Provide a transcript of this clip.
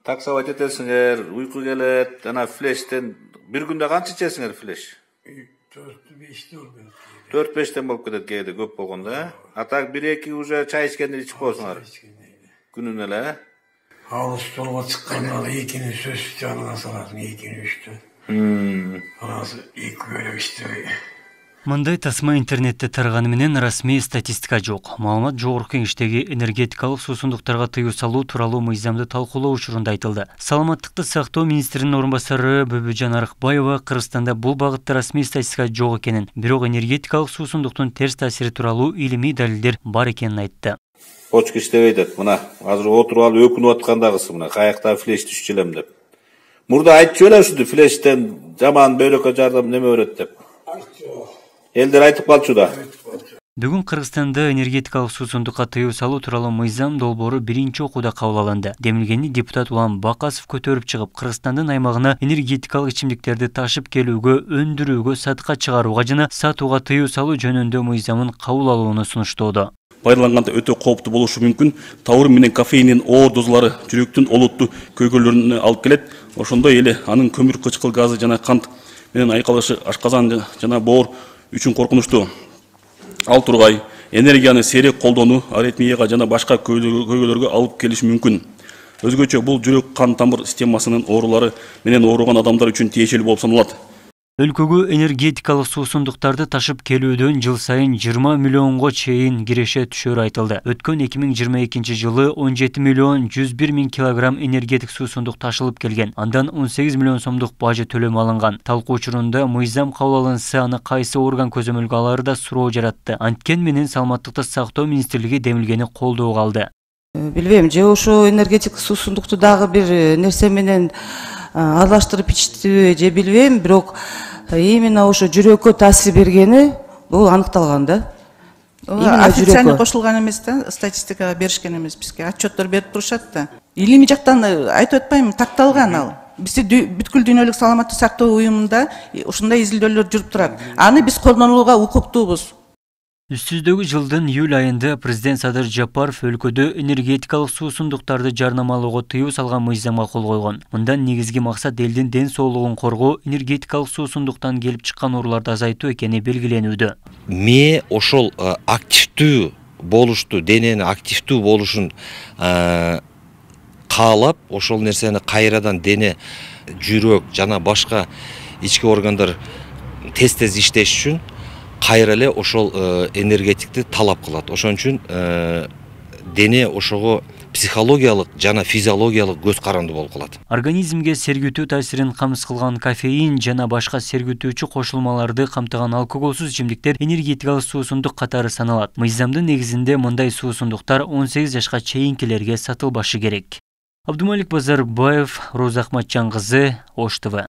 Таксабат этесиңер, уйку келет, жана флештен bir günde kança içesiңер флеш? 4-5'te oluyor. 4-5'ten bolup ketет кээде көп болгондо. А так 1-2 уже чай içкенде içip коесуңар. Күнүнө эле. Алыс жолго чыкканда экини сөз жанына саласың, экини үчтү. Анасы 2 бөлөк иштебей. Мындай тасма интернетте тараганы менен расмий статистика жок. Маалымат жогорку кеңештеги энергетикалык суусундуктарга тыюу салуу тууралуу мыйзамды талкуулоо учурунда айтылды. Саламаттыкты сактоо министринин орун басары Бөбөжан Арыкбаева Кыргызстанда бул багытта расмий статистика жок экенин, бирок энергетикалык суусундуктун терс таасири тууралуу илимий далилдер бар экенин айтты. Почка иштебей деп, мына азыр отуруп алып өкүнүп аткандагысы мына каякта флеш түшчү элем деп. Мурда айтчу эле ушуну флештен жаман бөлөккө жардам неме берет деп. Элдер айтып калчу да. Бүгүн Кыргызстанда энергетикалык суусундукка тыюу салуу тууралуу мыйзам долбоору биринчи окууда кабыл алынды. Демилгени депутат Улан Бакасов көтөрүп чыгып, Кыргызстандын аймагына энергетикалык ичимдиктерди ташып келүүгө, өндүрүүгө, сатыкка чыгарууга жана сатууга тыюу салуу жөнүндө мыйзамын кабыл алууну сунуштоодо. Пайдаланганда өтө кооптуу болушу мүмкүн. Тауыр менен кофеиндин оор дозалары жүрөктүн олуттуу көйгөйлөрүнө алып келет. Ошондой эле анын көмүр кычкыл газы жана кант менен айкалышы ашказан жана боор үчүн коркунучтуу. Ал тургай энергияны сейрек колдонуу аритмияга жана башка көйгөйлөргө алып келиши мүмкүн. Өзгөчө бул жүрөк кан тамыр системасынын оорулары менен ооруган адамдар үчүн тиешелүү болуп саналат. Өлкөгө энергетикалык суусундуктарды ташып келүүдөн жыл сайын 20 миллионго чейин киреше түшөрү айтылды. Өткөн 2022 жылы 17 миллион 101 миң килограмм энергетик суусундук ташылып келген. Андан 18 миллион сомдук бажы төлөм алынган. Талкуу учурунда мыйзам кабыл алынса, аны кайсы орган көзөмөлгө алары да суроо жаратты. Анткени менен Саламаттыкты сактоо министрлиги демилгени колдоого алды. Билбейм, же ошо энергетик суусундукту дагы бир нерсе менен аралаштырып ичтиби же билбейм, бирок именно ошо жүрөккө таасир бергени бул аныкталган да. Официально кошулган эмес да, статистикага беришкен эмес бизге. Отчеттор берип турушат да. Илимий жактан айтып атпайм, такталган ал. Бизде бүткүл дүйнөлүк саламаттык сактоо уюмунда ушундай изилдөөлөр жүрүп турат. Аны биз колдонууга укуктуубуз. Үстүздөгү жылдын июль айында президент Садыр Жапаров өлкөдө энергетикалык суусундуктарды жарнамалоого тыюу салган мыйзамга кол койгон. Мындан негизги максат элдин ден соолугун коргоо, энергетикалык суусундуктан келип чыккан ооруларды азайтуу экени белгиленүүдө. Ошол активдүү болушту, денени активдүү болушун каалап, ошол нерсени кайрадан дене, жүрөк жана башка ички органдар тез иштеш үчүн кайра эле ошол энергетикти талап кылат. Ошон үчүн дене ошого психологиялык жана физиологиялык көз каранды болуп калат. Организмге сергүтүү таасирин камсыз кылган кофеин жана башка сергүтүүчү кошулмаларды камтыган алкоголсуз ичимдиктер энергетикалык суусундук катары саналат. Мыйзамдын негизинде мындай суусундуктар 18 жашка чейинкилерге сатылбашы керек. Абдумалик Базарбаев, Роза Ахматжан кызы, Ош ТВ.